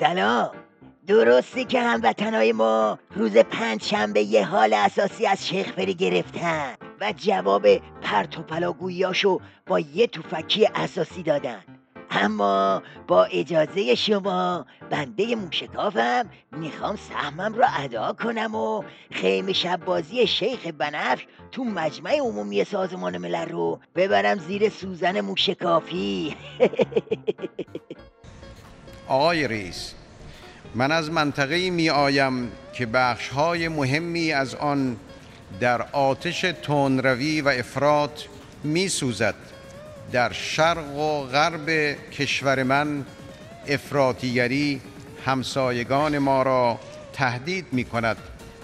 سلام. درسته که هموطنهای ما روز پنجشنبه یه حال اساسی از شیخ فری گرفتن و جواب پرت و پلاگوییاشو با یه توفکی اساسی دادن، اما با اجازه شما بنده موشکافم میخوام سهمم رو ادا کنم و خیمه شب بازی شیخ بنفش تو مجمع عمومی سازمان ملل رو ببرم زیر سوزن موشکافی. آقای رئیس، من از منطقه‌ای می آیم که بخش‌های مهمی از آن در آتش تندروی و افراط می سوزد. در شرق و غرب کشور من افراطیگری همسایگان ما را تهدید می کند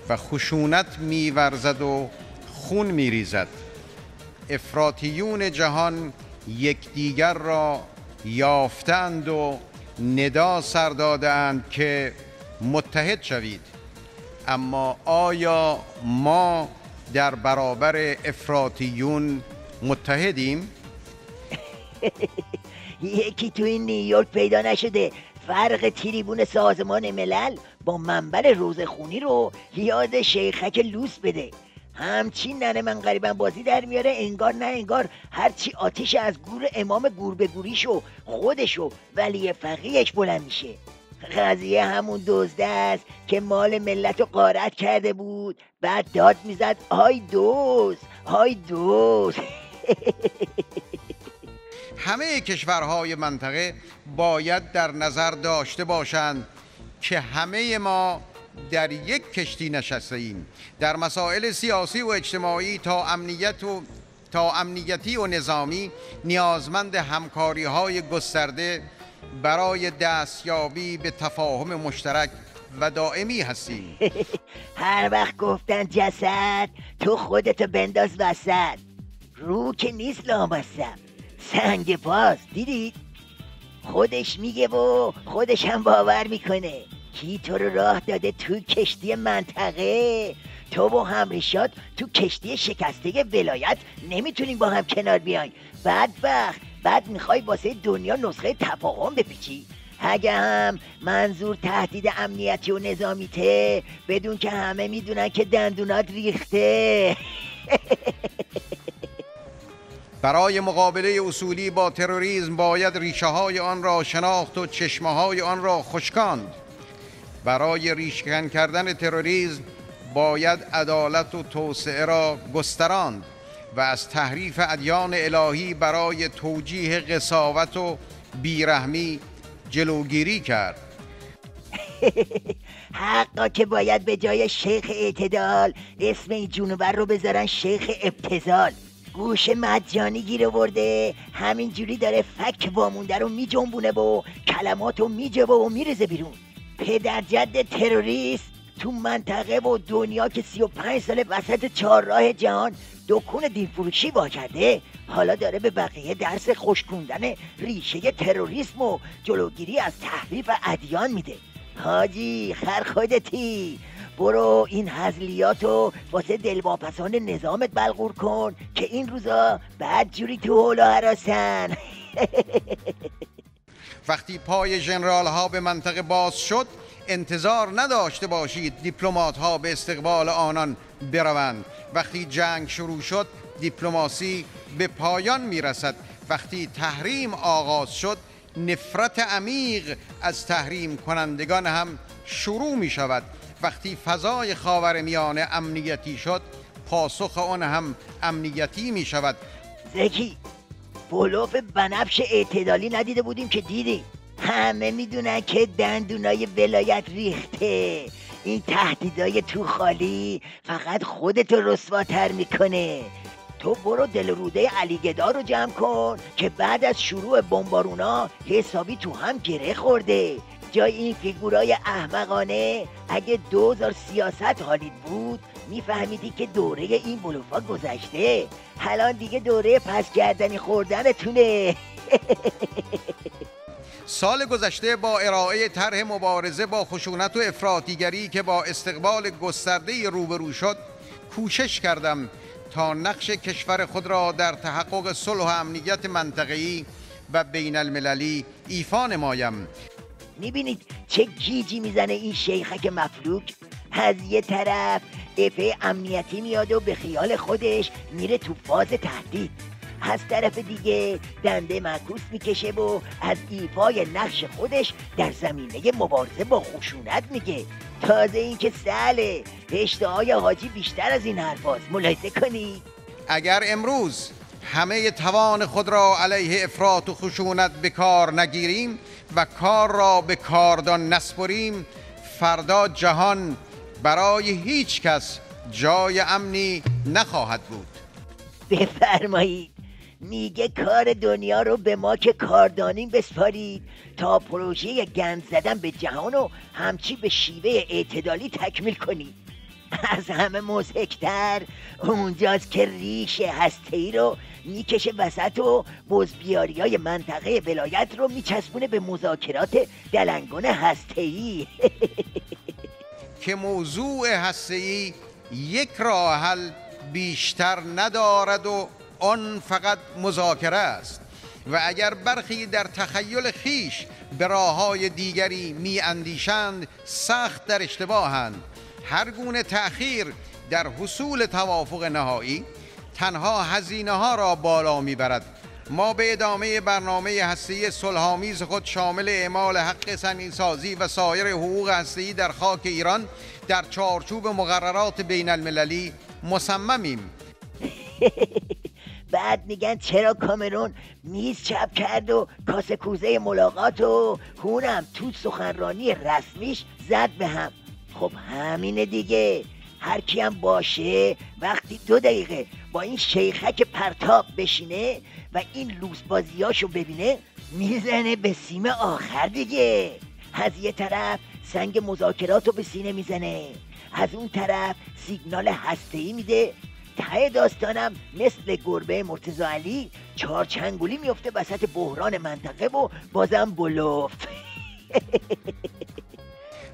و خشونت می ورزد و خون می ریزد. افراطیون جهان یکدیگر را یافتند و ندا سر دادند که متحد شوید، اما آیا ما در برابر افراطیون متحدیم؟ یکی تو این نیویورک پیدا نشده فرق تریبون سازمان ملل با منبر روزخونی رو یاد شیخک لوس بده. همچین ننه من غریبم بازی در میاره، انگار نه انگار هرچی آتیش از گور امام گوربه گوریش و خودش و ولی فقیهش بلند میشه. قضیه همون دزده است که مال ملت رو غارت کرده بود، بعد داد میزد آی دوز آی دوز. همه کشورهای منطقه باید در نظر داشته باشند که همه ما در یک کشتی نشسته ایم. در مسائل سیاسی و اجتماعی تا امنیتی و نظامی نیازمند همکاری‌های گسترده برای دستیابی به تفاهم مشترک و دائمی هستیم. هر وقت گفتن جسد تو خودتو بنداز وسط، رو که نیست لامصب، سنگ پاس. دیدید؟ خودش میگه و خودش هم باور میکنه. کی تو رو راه داده تو کشتی منطقه؟ تو و همریشات تو کشتی شکسته ولایت نمیتونین با هم کنار بیاین. بدبخت، بعد میخوای واسه دنیا نسخه تفاهم بپیچی؟ اگه هم منظور تهدید امنیتی و نظامیته، بدون که همه میدونن که دندونات ریخته. برای مقابله اصولی با تروریسم باید ریشه های آن را شناخت و چشمه های آن را خشکاند. برای ریشه‌کن کردن تروریسم باید عدالت و توسعه را گستراند و از تحریف ادیان الهی برای توجیه قساوت و بیرحمی جلوگیری کرد. حقا که باید به جای شیخ اعتدال اسم این جونور رو بذارن شیخ ابتذال. گوش مجانی گیر آورده، همینجوری داره فک وامونده رو میجنبونه و کلماتو میجبه و میرزه بیرون. پدر جد تروریست تو منطقه و دنیا که 35 سال وسط چهارراه جهان دکون دین فروشی وا کرده، حالا داره به بقیه درس خشکوندن ریشه تروریسم و جلوگیری از تحریف ادیان میده. حاجی خر خودتی، برو این هزلیاتو واسه دلواپسان نظامت بلغور کن که این روزا بد جوری تو حولا هراسن. وقتی پای ژنرال ها به منطقه باز شد، انتظار نداشته باشید دیپلمات ها به استقبال آنان بروند. وقتی جنگ شروع شد، دیپلماسی به پایان میرسد. وقتی تحریم آغاز شد، نفرت عمیق از تحریم کنندگان هم شروع می شود. وقتی فضای خاورمیانه امنیتی شد، پاسخ آن هم امنیتی می شود. زکی، بلوف بنفش اعتدالی ندیده بودیم که دیدیم. همه میدونن که دندونای ولایت ریخته. این تهدیدای تو خالی فقط خودتو رسواتر میکنه. تو برو دل روده علی گدا رو جمع کن که بعد از شروع بمبارونا حسابی تو هم گره خورده. جای این فیگورای احمقانه اگه 2000 سیاست حالیت بود میفهمیدی که دوره این بلوفا گذشته. الان دیگه دوره پس گردنی خوردنتونه. سال گذشته با ارائه طرح مبارزه با خشونت و افراطیگری که با استقبال گسترده روبرو شد، کوشش کردم تا نقش کشور خود را در تحقق صلح و امنیت منطقه‌ای و بین المللی ایفا نمایم. میبینید چه گیجی میزنه این شیخک مفلوک. از یه طرف افه امنیتی میاد و به خیال خودش میره تو فاز تهدید، از طرف دیگه دنده معکوس میکشه و از ایفای نقش خودش در زمینه مبارزه با خشونت میگه. تازه اینکه سهله اشتهای حاجی بیشتر از این حرفاست. ملاحظه کنید. اگر امروز همه توان خود را علیه افراط و خشونت به کار نگیریم و کار را به کاردان نسپریم، فردا جهان برای هیچ کس جای امنی نخواهد بود. بفرمایید. میگه کار دنیا رو به ما که کاردانیم بسپارید تا پروژه گند زدن به جهان و همچی به شیوه اعتدالی تکمیل کنید. از همه مضحک‌تر اونجاست که ریش هسته‌ای رو میکشه وسط و بزبیاریای منطقه ولایت رو میچسبونه به مذاکرات دلنگون هسته‌ای. که موضوع هسته‌ای یک راه حل بیشتر ندارد و آن فقط مذاکره است و اگر برخی در تخیل خیش به راه‌های دیگری می اندیشند سخت در اشتباهند. هر گونه تأخیر در حصول توافق نهایی تنها هزینه‌ها را بالا می‌برد. ما به ادامه برنامه هسته‌ای صلح‌آمیز خود شامل اعمال حق صنعتی‌سازی و سایر حقوق هسته‌ای در خاک ایران در چارچوب مقررات بین المللی مصممیم. بعد میگن چرا کامرون میز چپ کرد و کاسه کوزه ملاقات و هونم تو سخنرانی رسمیش زد به هم. خب همینه دیگه. هر کی هم باشه وقتی 2 دقیقه با این شیخک پرتاب بشینه و این لوس بازیاشو ببینه میزنه به سیم آخر دیگه. از یه طرف سنگ مذاکراتو به سینه میزنه، از اون طرف سیگنال هسته‌ای میده. ته داستانم مثل گربه مرتضی علی چارچنگولی میفته وسط بحران منطقه و بازم بلوف.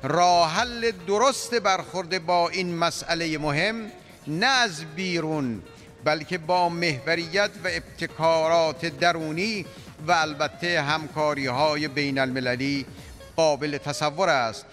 راه حل درست برخورد با این مسئله مهم نه از بیرون بلکه با محوریت و ابتکارات درونی و البته همکاری‌های بین المللی قابل تصور است.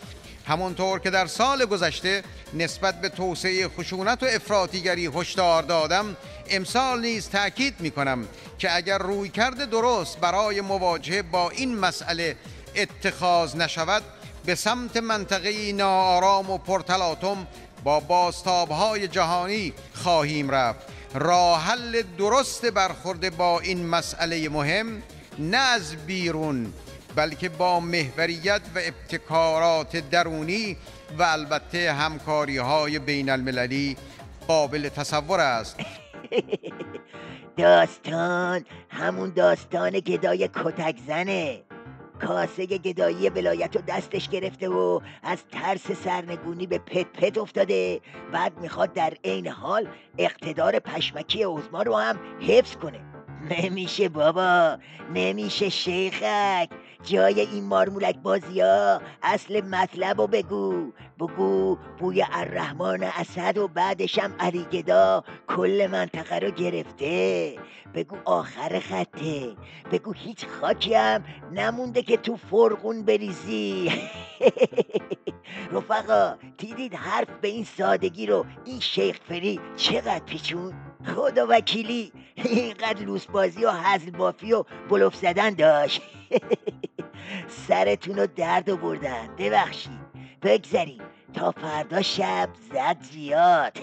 همونطور که در سال گذشته نسبت به توسعه خشونت و افراطیگری هشدار دادم، امسال نیز تأکید می‌کنم که اگر رویکرد درست برای مواجهه با این مسئله اتخاذ نشود، به سمت منطقه‌ای ناآرام و پرتلاطم با بازتاب‌های جهانی خواهیم رفت. راه حل درست برخورد با این مسئله مهم نه از بیرون بلکه با محوریت و ابتکارات درونی و البته همکاری‌های بین المللی قابل تصور است. داستان همون داستان گدای کتک زنه. کاسه گدایی ولایت رو دستش گرفته و از ترس سرنگونی به پت پت افتاده. بعد میخواد در عین حال اقتدار پشمکی عظما رو هم حفظ کنه. نمیشه بابا، نمیشه شیخک. جای این مارمولک بازی ها اصل مطلب رو بگو بوی الرحمن اسد و بعدشم علی گدا کل منطقه رو گرفته. بگو آخر خطه. بگو هیچ خاکی هم نمونده که تو فرقون بریزی. رفقا دیدید حرف به این سادگی رو این شیخ فری چقدر پیچون؟ خدا وکیلی اینقدر لوس بازی و هزل بافی و بلوف زدن داشت. سرتون رو درد آوردن، ببخشید. بگذاریم تا فردا شب زد زیاد.